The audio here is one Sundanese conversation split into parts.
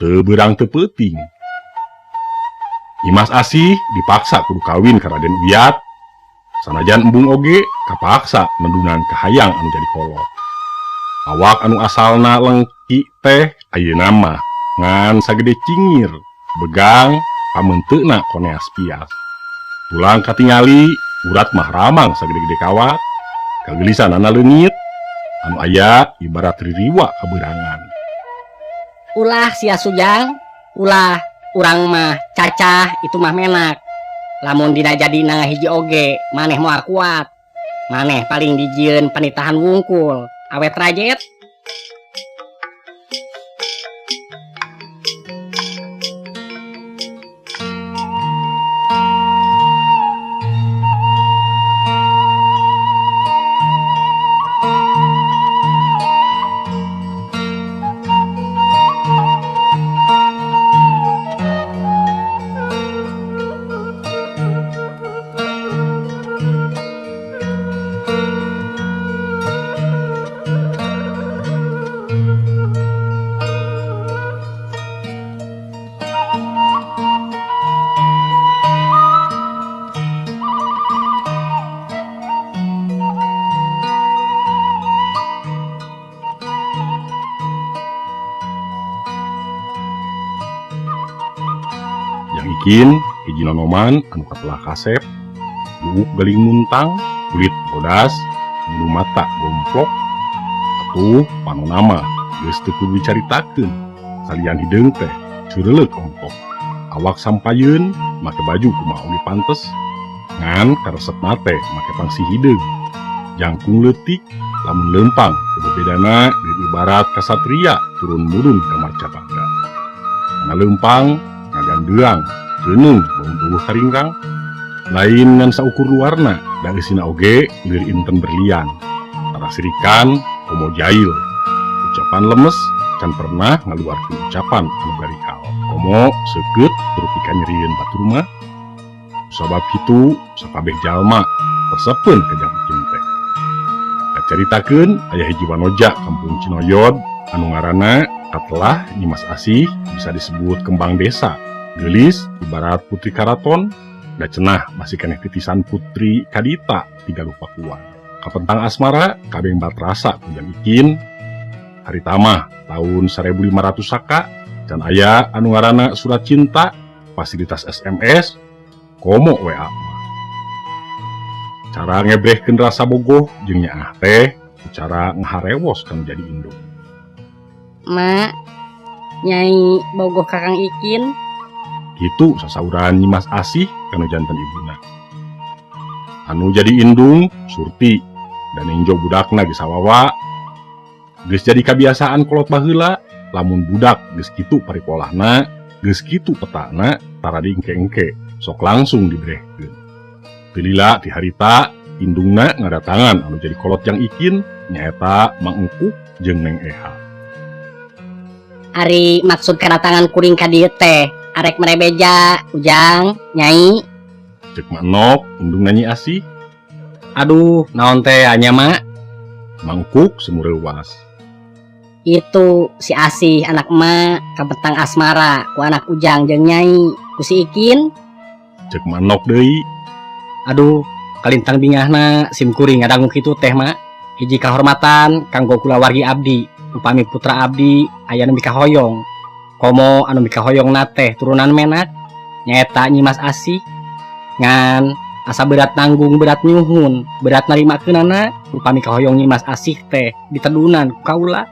teu beurang teu peuting. Nyimas Asih dipaksa kudu kawin ka Raden Uyat, sanajan embung oge kapaksa nendunan kahayang anu jadi kolot. Awak anu asalna lengki teh ayeuna mah ngan sagede cingir, begang pamenteuna koneas pias. Tulang katingali urat mah ramang sagede-gede kawat, kagelisanana leungit, anu aya ibarat ririwa kabeurangan. Ulah sia Sujang, ulah urang mah cacah itu mah menak. Lamun dina jadi na hiji oge, maneh moal kuat. Maneh paling dijieun panitahan wungkul, awet rajet. Yang ikin hiji nonoman anu katelah kasep, buuk galing muntang, kulit bodas, bulu mata gomplok, atuh panonama geus teu kudu dicaritakeun, salian hideung teh ceureuleuh ompok. Awak sampayeun make baju kumaha oge pantes, ngan karesepna teh make pangsi hideung. Jangkung leutik lamun leumpang bebedana deui ibarat kasatria turun murun ka marcabangga. Kana leumpang ngagandeang ceunung bau deueuh karingkang, lain ngan saukur luarna da eusina oge lir inten berlian, tarasirikan komo jail. Ucapan lemes can pernah ngaluarkeun ucapan anu garihal, komo seukeut turupika nyerieun batur mah. Sabab kitu sakabeh jalma resepeun ka jang ikin teh. Kacaritakeun aya hiji wanoja kampung Cinoyod anu ngaranna katelah Nyimas Asih bisa disebut kembang desa. Gelis ibarat putri karaton, da cenah masih keneh titisan putri kadita tiga lupa kuat. Kapentang asmara kabeh batrasa kujang ikin. Harita mah tahun 1500 saka, dan aya anu ngaranna surat cinta, fasilitas SMS, komo WA mah. Cara ngebrehkeun rasa bogoh jeung nyaah teh cara ngaharewos kanu jadi indung. Mak, Nyai bogoh kakang ikin. Kitu sasauran Nyimas Asih kanu janten ibuna. Anu jadi indung Surti dan enjo budakna geus sawawa. Geus jadi kabiasaan kolot baheula, lamun budak geus kitu paripolahna, geus kitu petakna tara diengke-engke, sok langsung dibrehkeun. Teu lila ti harita indungna ngadatangan anu jadi kolot jang ikin nyaeta Mang Engkuk jeung Neng Eha. Ari maksud kedatangan kuring ka dieu teh arek merebeja Ujang, Nyai. Cek Mak Nok indung Nyi Asih. Aduh, naon teh anya mak? Mang Engkuk semureuwas. Itu si Asih anak emak kapentang asmara ku anak Ujang jeung Nyai ku si Ikin. Cek Mak Nok deui. Aduh, kalintang bingahna sim kuring ngadangu kitu teh mak. Hiji kahormatan kanggo kulawargi abdi, upami putra abdi aya nu mikahoyong. Komo anu mikahoyongna teh turunan menak nyaeta Nyimas Asih. Ngan asa berat nanggung berat nyuhun, berat narimakeunana upami kahoyong Nyimas Asih teh ditedunan ku kaula.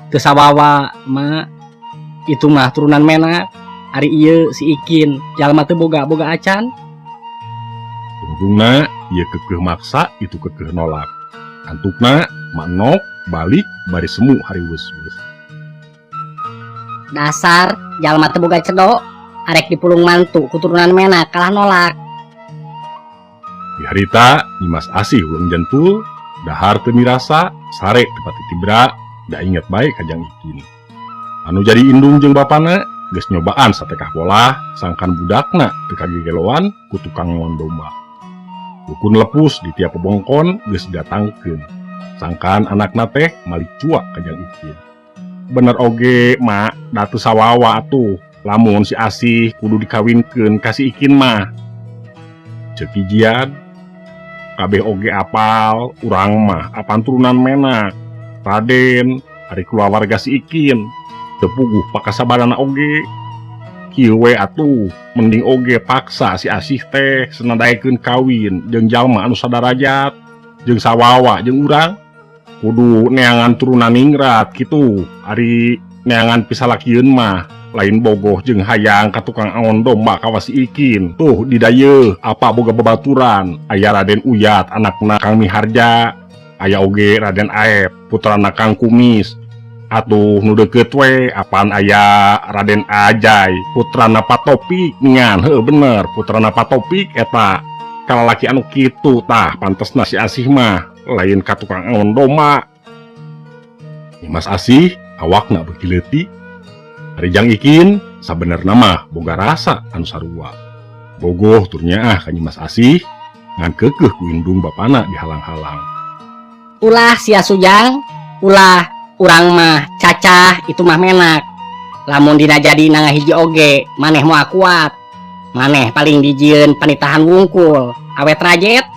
Teu sawawa mak. Itu mah turunan menak. Ari ieu si Ikin jalma teu boga acan. Tunggungna ieu keukeuh maksa itu keukeuh nolak. Antukna Mak Nok balik bari semu hari weus-weus. Dasar jalma teu boga cedok, arek dipulung mantu kuturunan menak kalah nolak. Di harita Nyimas Asih ulang jantul, dahar teu mirasa, sare tepat titibra, da inget bae kajang ikin. Anu jadi indung jeung bapana geus nyobaan satekah polah sangkan budakna teu kagegeloan ku tukang ngon domba. Dukun lepus di tiap bongkon geus didatangkeun. Sangkan anakna teh malik cuak kajang ikin. bener oge mak datu sawawa atuh lamun si Asih kudu dikawinkeun kasih Ikin mah. Ceuk hijian kabeh oge apal urang mah apan turunan menak Raden ari keluarga si Ikin teu puguh pakasabarana oge. Kieu we atuh mending oge paksa si Asih teh senadaekeun kawin jeung jalma anu sadarajat jeung sawawa jeung urang. Kudu neangan turunan ningrat kitu ari neangan pisalakieun mah lain bogoh jeung hayang ka tukang angon domba kawa si Ikin. Tuh di dayeuh apa boga babaturan aya Raden Uyat anakna Kang Miharja, aya oge Raden Aep putrana Kang Kumis. Atuh nu deukeut we apaan aya Raden Ajay putrana Patopik ngan. Heuh bener putrana Patopik eta kalalaki anu kitu tah pantesna si Asih mah lain ka tukang angon domba. Mas Asih awakna beuki leutik. Ari Jang Ikin sabenerna mah boga rasa anu sarua. Bogoh turnya ka Mas Asih ngan keukeuh ku indung bapana dihalang-halang. Ulah sia Sujang, ulah urang mah cacah itu mah menak. Lamun dina jadi nanga hiji oge, maneh moal kuat. Maneh paling dijieun panitahan wungkul, awet rajet.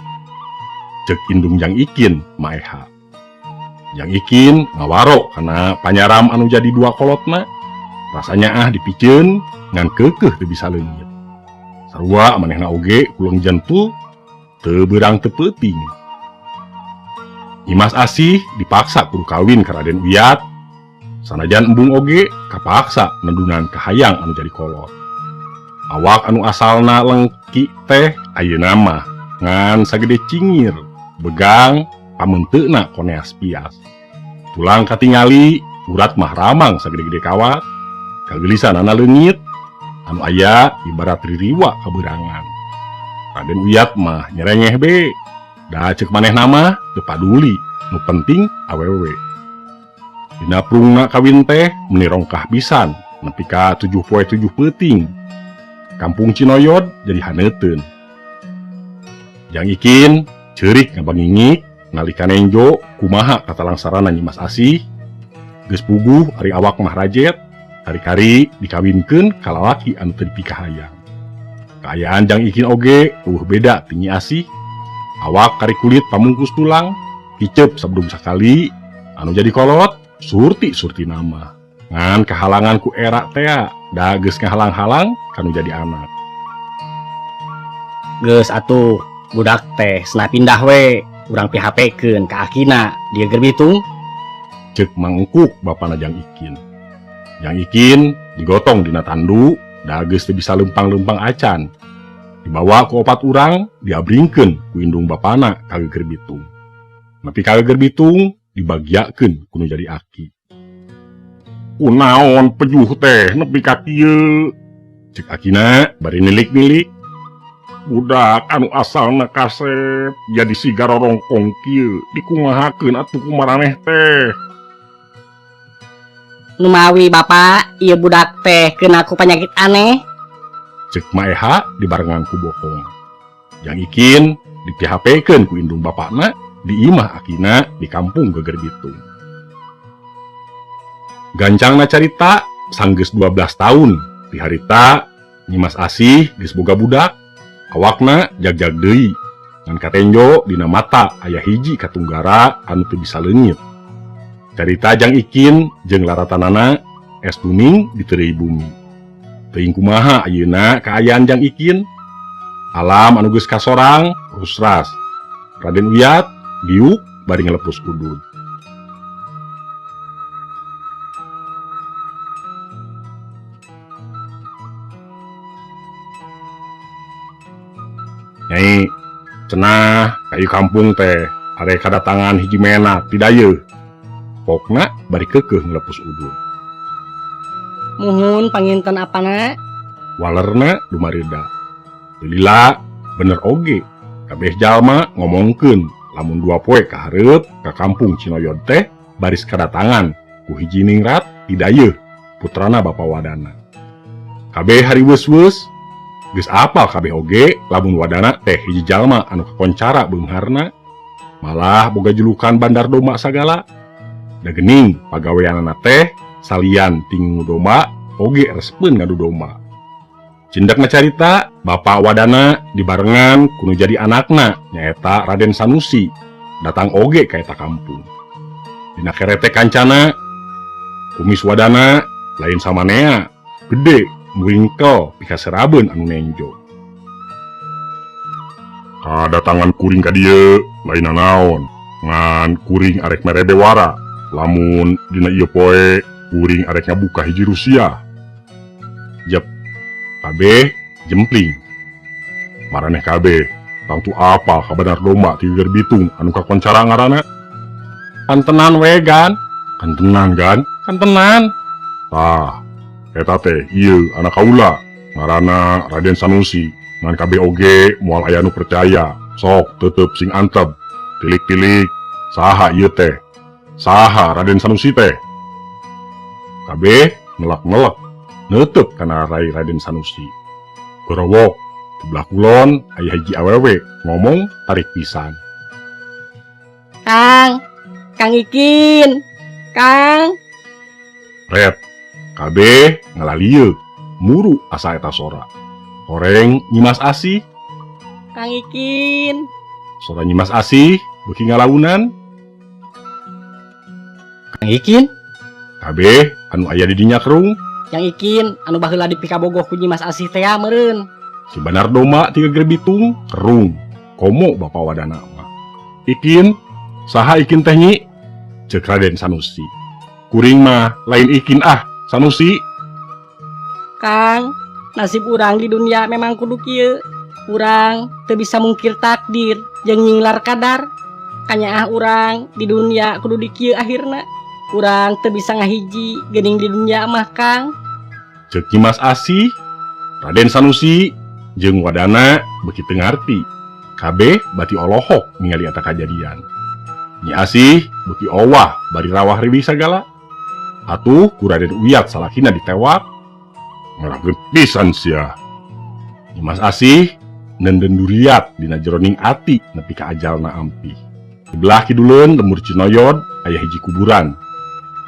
Ceuk indung Jang Ikin maeha. Jang Ikin ngawaro kana panyaram anu jadi dua kolotna. Rasanya dipikeun ngan keukeuh teu bisa leungit. Sarua manehna oge kuleung jentul teu beurang teu peuting. Mas Asih dipaksa kudu kawin ka Raden Uyat. Sanajan embung oge kapaksa nendunan kahayang anu jadi kolot. Awak anu asalna lengki teh ayeuna mah ngan sagede cingir, begang pamenteuna koneas pias. Tulang katingali urat mah ramang sagede-gede kawat. Kagelisanana leungit anu aya ibarat ririwa kabeurangan. Raden Uyat mah nyerengeh be. Da ceuk manehna mah teu paduli, nu penting awewe. Dina prungna kawin teh meni rongkah pisan nepi ka 7 poe 7 peuting. Kampung Cinoyod jadi haneuteun. Jang Ikin ceurik ngabangingik nalika nenjo kumaha katalangsarana Nyi Mas Asih. Geus puguh ari awak mah rajet, kari-kari dikawinkeun ka lalaki anu teu dipikahayang. Kaayaan Jang Ikin oge beda ti Nyi Asih. Awak kari kulit pamungkus tulang, kicep sabdung sakali, anu jadi kolot surti nama. Ngan kehalangan ku era tea, da geus ngahalang-halang kanu jadi anak. Geus atuh budak teh sena pindah we urang PHP-keun ka akina dia Gerbitung. Ceuk mangkuk bapana Jang Ikin. Jang Ikin digotong dina tandu, da geus teu bisa lempang-lempang acan. Dibawa ku 4 urang, diabringkeun ku indung bapana ka Geger Bitung. Nepi ka Geger Bitung dibagiakeun ku nu jadi aki. Kunaon pejuh teh nepi ka kieu? Ceuk akina bari nilik-nilik. Budak anu asalna kasep jadi siga rorongkong kieu dikumahakeun atuh ku maraneh teh. Numawi bapak, ieu budak teh kena ku penyakit aneh. Ceuk maeha dibarengan ku bohong. Jang Ikin di PHP-keun ku indung bapakna di imah akina di kampung Geger Bitung. Gancangna carita sanggeus 12 tahun di harita Nyi Mas Asih geus boga budak. Awakna jag-jag deui ngan katenjo dina mata aya hiji katunggara anu teu bisa leungit. Carita Jang Ikin jeung laratanana es tuning di teureui bumi. Teuing kumaha ayeuna kaayaan Jang Ikin. Alam anu geus kasorang rusras. Raden Uyat diuk bari ngalepus udud. Nyai, cenah kayu kampung teh are kadatangan hiji menak ti dayeuh. Pokna bari keukeuh ngalepus udud. Muhun panginten apana? Walerna dumarida. Lila bener oge. Kabeh jalma ngomongkeun lamun 2 poe ka hareup ka kampung Cinoyod teh baris kadatangan ku hiji ningrat ti dayeuh putrana Bapa Wadana. Kabeh hari weus-weus geus apal kabeh oge lamun Wadana teh hiji jalma anu kakoncara beungharna, malah boga julukan bandar domba sagala. Da geuning pagaweanana teh salian tingu domba oge respen ngadu domba. Cindak ngacarita bapak wadana dibarengan kuno jadi anakna nyaeta Raden Sanusi datang oge ka eta kampung. Dina kerete kancana kumis wadana lain samanea gede muingkel pika serabeun anu nenjo. Kadatangan kuring ka dieu lain naon ngan kuring arek merebe wara lamun dina ieu poe kuring arek ngabuka hiji Rusia. Jep kabeh jempling maraneh kabeh tangtu apa kabenar domba ti Geger Bitung anu kakoncara ngaranna kantenan we gan kantenan tah eta teh ieu anak kaula ngaranna Raden Sanusi ngan kabeh oge moal aya nu percaya sok tetep sing antep tilik-tilik saha ieu teh saha Raden Sanusi teh kabeh ngelak-ngelak netep kana rai Raden Sanusi. Gorowok sebelah kulon aya hiji awewe ngomong tarik pisan. Kang Ikin, Kang. Red, kabeh ngalalieu muru asa eta sora. Horeng Nyimas Asih. Kang Ikin. Sora Nyimas Asih beuki ngalaunan. Kang Ikin, Kabeh anu aya di dinya kerung. Yang Ikin anu baheula dipika bogoh ku Nyimas Asih teh meureun. Si Banar Domba ti Geger Bitung kerung. Komo bapa wadana mah. Ikin, saha Ikin teh nyi? Ceuk Raden Sanusi. Kuring mah lain Ikin Sanusi. Kang, nasib urang di dunia memang kudu kieu. Urang teu bisa mungkir takdir jeung nyinglar kadar. Kanyaah urang di dunia kudu di kieu akhirna. Urang teu bisa ngahiji geuning di dunia mah Kang. Ceuk Nyimas Asih, Raden Sanusi jeung wadana beuki teu ngarti. Kabeh bati olohok ningali eta kajadian. Nyi Asih beuki owah bari rawah riwih sagala. Atuh ku Raden Uyat salakina ditewak. Ngaragkeun pisan sia. Nyimas Asih nenden duriat dina jeroning ati nepi ka ajalna ampih. Sebelah kiduleun lemur Cinoyod aya hiji kuburan.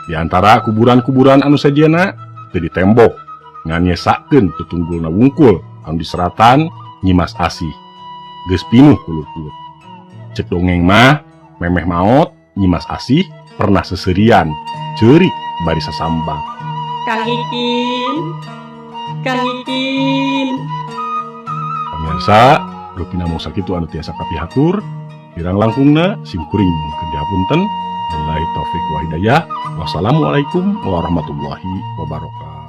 Di antara kuburan-kuburan anu sajana teu ditembok ngan nyesakeun tutunggulna wungkul anu diseratan Nyimas Asih. Geus pinuh ku luput. Cek dongeng mah memeh maot Nyimas Asih pernah seserian ceurik bari sasambang. Kang Ikin. Kang Ikin. Pamirsa, rupi namung sakitu anu tiasa kapihatur. Kirang langkungna simkuring mungkin dihapunten. Wabillahi taufiq wa hidayah. Wassalamualaikum warahmatullahi wabarakatuh.